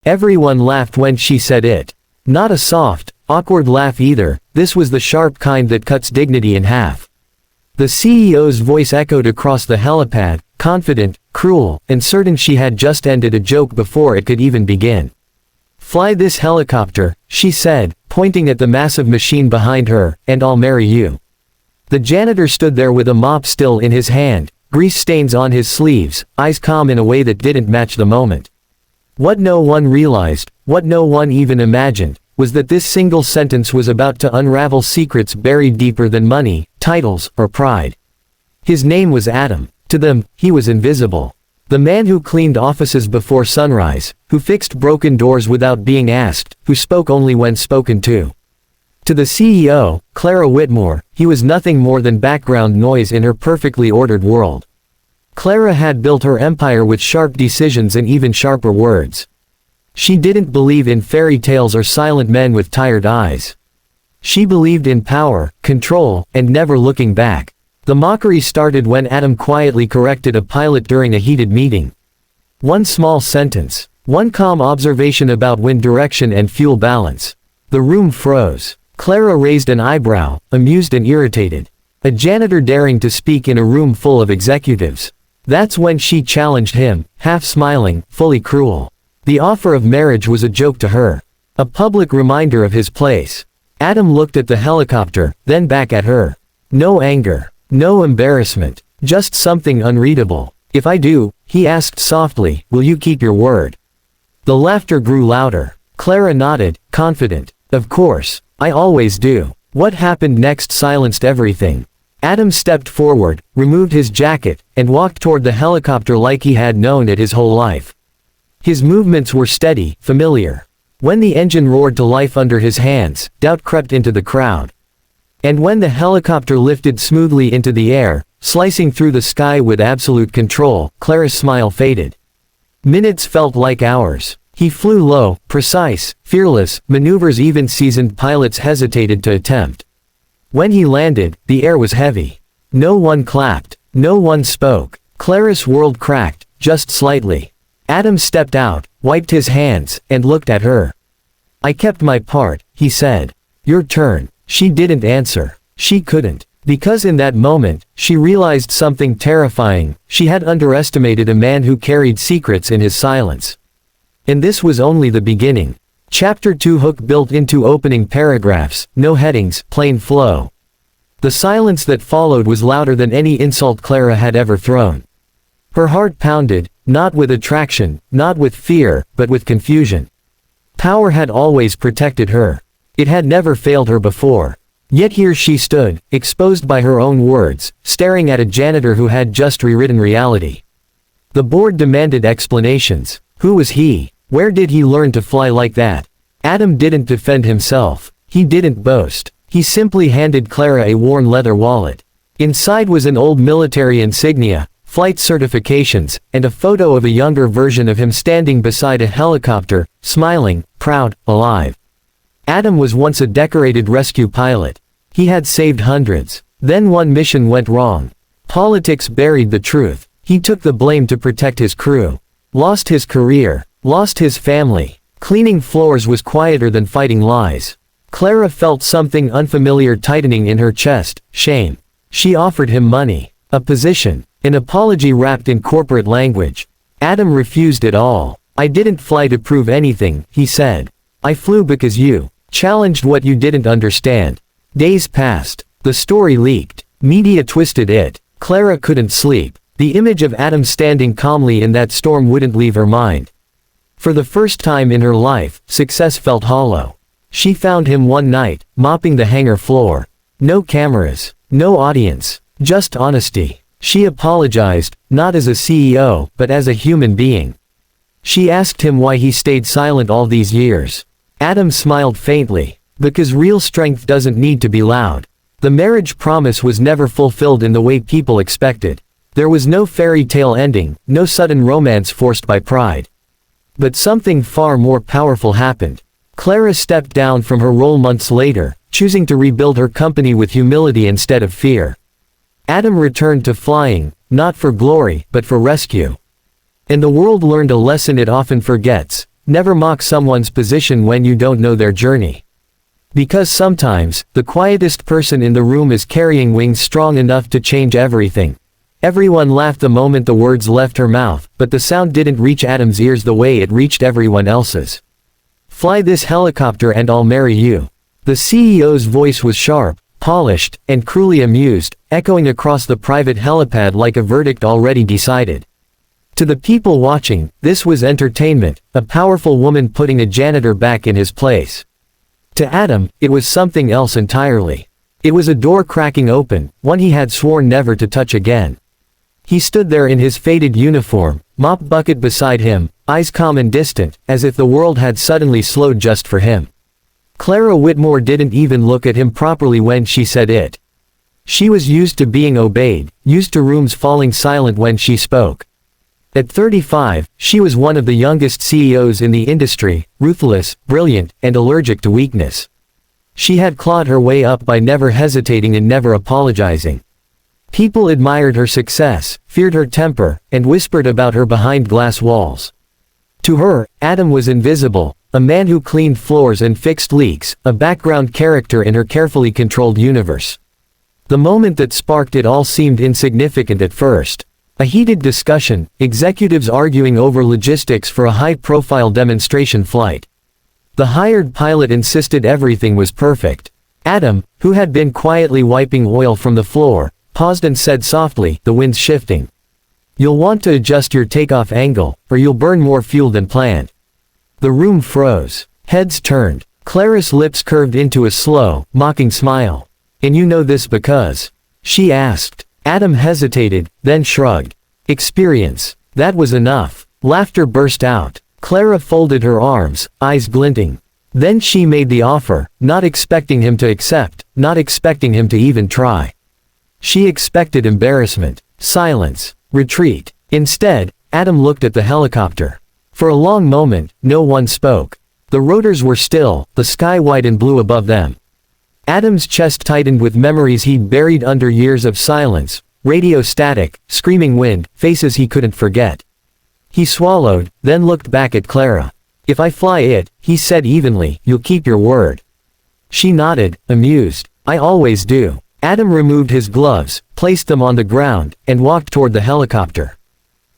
Everyone laughed when she said it. Not a soft, awkward laugh either, this was the sharp kind that cuts dignity in half. The CEO's voice echoed across the helipad, confident, cruel, and certain she had just ended a joke before it could even begin. "Fly this helicopter," she said, pointing at the massive machine behind her, "and I'll marry you." The janitor stood there with a mop still in his hand, grease stains on his sleeves, eyes calm in a way that didn't match the moment. What no one realized, what no one even imagined, was that this single sentence was about to unravel secrets buried deeper than money, titles, or pride. His name was Adam. To them, he was invisible. The man who cleaned offices before sunrise, who fixed broken doors without being asked, who spoke only when spoken to. To the CEO, Clara Whitmore, he was nothing more than background noise in her perfectly ordered world. Clara had built her empire with sharp decisions and even sharper words. She didn't believe in fairy tales or silent men with tired eyes. She believed in power, control, and never looking back. The mockery started when Adam quietly corrected a pilot during a heated meeting. One small sentence, one calm observation about wind direction and fuel balance. The room froze. Clara raised an eyebrow, amused and irritated. A janitor daring to speak in a room full of executives. That's when she challenged him, half smiling, fully cruel. The offer of marriage was a joke to her. A public reminder of his place. Adam looked at the helicopter, then back at her. No anger. No embarrassment. Just something unreadable. "If I do," he asked softly, "will you keep your word?" The laughter grew louder. Clara nodded, confident. "Of course. I always do." What happened next silenced everything. Adam stepped forward, removed his jacket, and walked toward the helicopter like he had known it his whole life. His movements were steady, familiar. When the engine roared to life under his hands, doubt crept into the crowd. And when the helicopter lifted smoothly into the air, slicing through the sky with absolute control, Clara's smile faded. Minutes felt like hours. He flew low, precise, fearless, maneuvers even seasoned pilots hesitated to attempt. When he landed, the air was heavy. No one clapped. No one spoke. Clara's world cracked, just slightly. Adam stepped out, wiped his hands, and looked at her. "I kept my part," he said. "Your turn." She didn't answer. She couldn't. Because in that moment, she realized something terrifying. She had underestimated a man who carried secrets in his silence. And this was only the beginning. Chapter 2 hook built into opening paragraphs, no headings, plain flow. The silence that followed was louder than any insult Clara had ever thrown. Her heart pounded, not with attraction, not with fear, but with confusion. Power had always protected her. It had never failed her before. Yet here she stood, exposed by her own words, staring at a janitor who had just rewritten reality. The board demanded explanations. Who was he? Where did he learn to fly like that? Adam didn't defend himself. He didn't boast. He simply handed Clara a worn leather wallet. Inside was an old military insignia, flight certifications, and a photo of a younger version of him standing beside a helicopter, smiling, proud, alive. Adam was once a decorated rescue pilot. He had saved hundreds. Then one mission went wrong. Politics buried the truth. He took the blame to protect his crew. Lost his career. Lost his family. Cleaning floors was quieter than fighting lies. Clara felt something unfamiliar tightening in her chest, shame. She offered him money. A position. An apology wrapped in corporate language. Adam refused it all. "I didn't fly to prove anything," he said. "I flew because you challenged what you didn't understand." Days passed. The story leaked. Media twisted it. Clara couldn't sleep. The image of Adam standing calmly in that storm wouldn't leave her mind. For the first time in her life, success felt hollow. She found him one night, mopping the hangar floor. No cameras. No audience. Just honesty. She apologized, not as a CEO, but as a human being. She asked him why he stayed silent all these years. Adam smiled faintly. Because real strength doesn't need to be loud. The marriage promise was never fulfilled in the way people expected. There was no fairy tale ending, no sudden romance forced by pride. But something far more powerful happened. Clara stepped down from her role months later, choosing to rebuild her company with humility instead of fear. Adam returned to flying, not for glory, but for rescue. And the world learned a lesson it often forgets. never mock someone's position when you don't know their journey. Because sometimes, the quietest person in the room is carrying wings strong enough to change everything. Everyone laughed the moment the words left her mouth, but the sound didn't reach Adam's ears the way it reached everyone else's. "Fly this helicopter and I'll marry you." The CEO's voice was sharp, polished, and cruelly amused, echoing across the private helipad like a verdict already decided. To the people watching, this was entertainment, a powerful woman putting a janitor back in his place. To Adam, it was something else entirely. It was a door cracking open, one he had sworn never to touch again. He stood there in his faded uniform, mop bucket beside him, eyes calm and distant, as if the world had suddenly slowed just for him. Clara Whitmore didn't even look at him properly when she said it. She was used to being obeyed, used to rooms falling silent when she spoke. At 35, she was one of the youngest CEOs in the industry, ruthless, brilliant, and allergic to weakness. She had clawed her way up by never hesitating and never apologizing. People admired her success, feared her temper, and whispered about her behind glass walls. To her, Adam was invisible, a man who cleaned floors and fixed leaks, a background character in her carefully controlled universe. The moment that sparked it all seemed insignificant at first. A heated discussion, executives arguing over logistics for a high-profile demonstration flight. The hired pilot insisted everything was perfect. Adam, who had been quietly wiping oil from the floor, paused and said softly, "The wind's shifting. You'll want to adjust your takeoff angle, or you'll burn more fuel than planned." The room froze. Heads turned. Clara's lips curved into a slow, mocking smile. "And you know this because?" she asked. Adam hesitated, then shrugged. "Experience." That was enough. Laughter burst out. Clara folded her arms, eyes glinting. Then she made the offer, not expecting him to accept, not expecting him to even try. She expected embarrassment, silence, retreat. Instead, Adam looked at the helicopter. For a long moment, no one spoke. The rotors were still, the sky white and blue above them. Adam's chest tightened with memories he'd buried under years of silence, radio static, screaming wind, faces he couldn't forget. He swallowed, then looked back at Clara. "If I fly it," he said evenly, "you'll keep your word." She nodded, amused. "I always do." Adam removed his gloves, placed them on the ground, and walked toward the helicopter.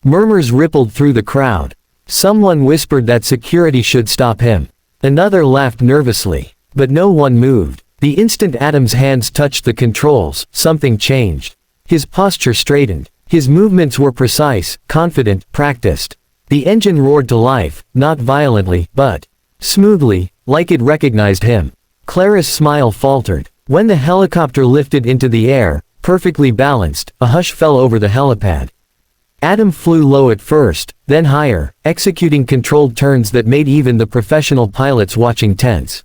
Murmurs rippled through the crowd. Someone whispered that security should stop him. Another laughed nervously. But no one moved. The instant Adam's hands touched the controls, something changed. His posture straightened. His movements were precise, confident, practiced. The engine roared to life, not violently, but smoothly, like it recognized him. Clara's smile faltered. When the helicopter lifted into the air, perfectly balanced, a hush fell over the helipad. Adam flew low at first, then higher, executing controlled turns that made even the professional pilots watching tense.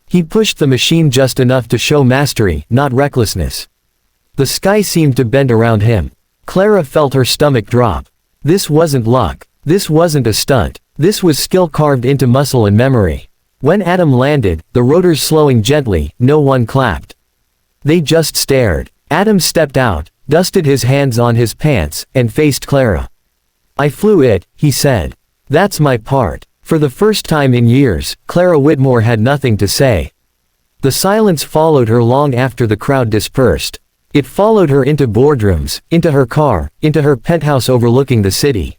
He pushed the machine just enough to show mastery, not recklessness. The sky seemed to bend around him. Clara felt her stomach drop. This wasn't luck. This wasn't a stunt. This was skill carved into muscle and memory. When Adam landed, the rotors slowing gently, no one clapped. They just stared. Adam stepped out, dusted his hands on his pants, and faced Clara. "I flew it," he said. "That's my part." For the first time in years, Clara Whitmore had nothing to say. The silence followed her long after the crowd dispersed. It followed her into boardrooms, into her car, into her penthouse overlooking the city.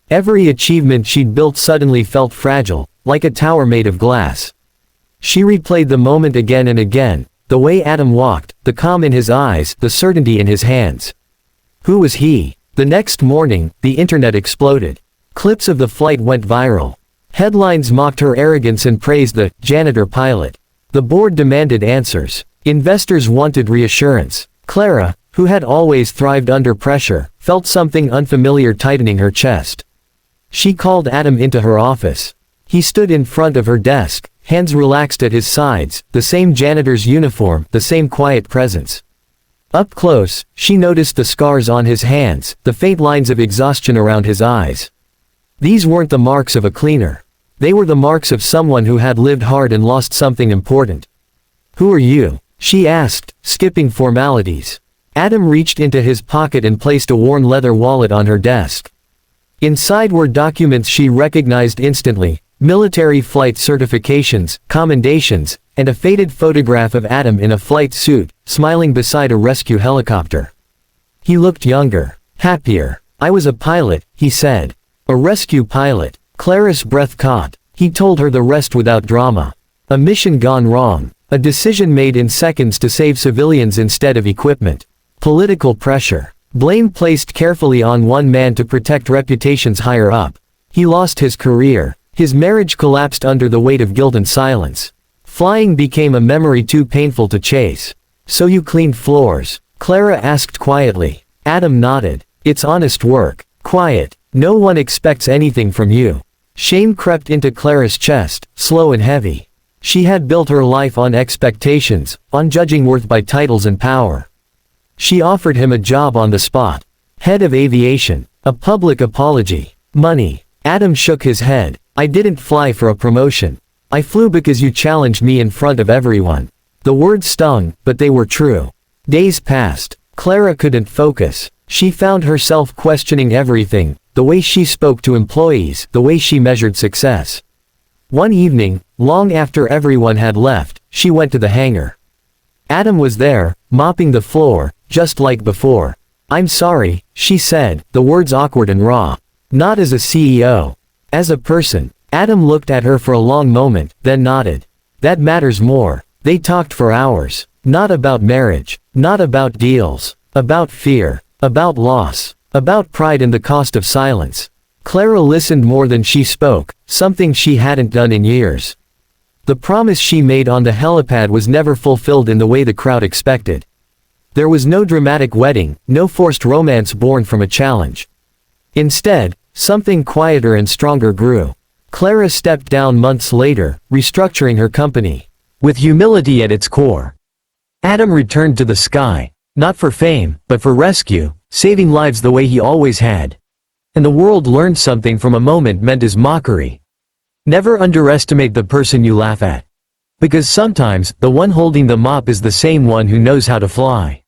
Every achievement she'd built suddenly felt fragile, like a tower made of glass. She replayed the moment again and again, the way Adam walked, the calm in his eyes, the certainty in his hands. Who was he? The next morning, the internet exploded. Clips of the flight went viral. Headlines mocked her arrogance and praised the janitor pilot. The board demanded answers. Investors wanted reassurance. Clara, who had always thrived under pressure, felt something unfamiliar tightening her chest. She called Adam into her office. He stood in front of her desk, hands relaxed at his sides, the same janitor's uniform, the same quiet presence. Up close, she noticed the scars on his hands, the faint lines of exhaustion around his eyes. These weren't the marks of a cleaner. They were the marks of someone who had lived hard and lost something important. "Who are you?" she asked, skipping formalities. Adam reached into his pocket and placed a worn leather wallet on her desk. Inside were documents she recognized instantly, military flight certifications, commendations, and a faded photograph of Adam in a flight suit, smiling beside a rescue helicopter. He looked younger, happier. "I was a pilot," he said. "A rescue pilot." Clara's breath caught. He told her the rest without drama. A mission gone wrong. A decision made in seconds to save civilians instead of equipment. Political pressure. Blame placed carefully on one man to protect reputations higher up. He lost his career. His marriage collapsed under the weight of guilt and silence. Flying became a memory too painful to chase. "So you cleaned floors?" Clara asked quietly. Adam nodded. "It's honest work. Quiet. No one expects anything from you." Shame crept into Clara's chest, slow and heavy. She had built her life on expectations, on judging worth by titles and power. She offered him a job on the spot. Head of aviation. A public apology. Money. Adam shook his head. "I didn't fly for a promotion. I flew because you challenged me in front of everyone." The words stung, but they were true. Days passed. Clara couldn't focus. She found herself questioning everything, the way she spoke to employees, the way she measured success. One evening, long after everyone had left, she went to the hangar. Adam was there, mopping the floor, just like before. "I'm sorry," she said, the words awkward and raw. "Not as a CEO. As a person." Adam looked at her for a long moment, then nodded. "That matters more." They talked for hours. Not about marriage. Not about deals. About fear. About loss. About pride and the cost of silence. Clara listened more than she spoke, something she hadn't done in years. The promise she made on the helipad was never fulfilled in the way the crowd expected. There was no dramatic wedding, no forced romance born from a challenge. Instead, something quieter and stronger grew. Clara stepped down months later, restructuring her company. With humility at its core. Adam returned to the sky, not for fame, but for rescue, saving lives the way he always had. And the world learned something from a moment meant as mockery. Never underestimate the person you laugh at. Because sometimes, the one holding the mop is the same one who knows how to fly.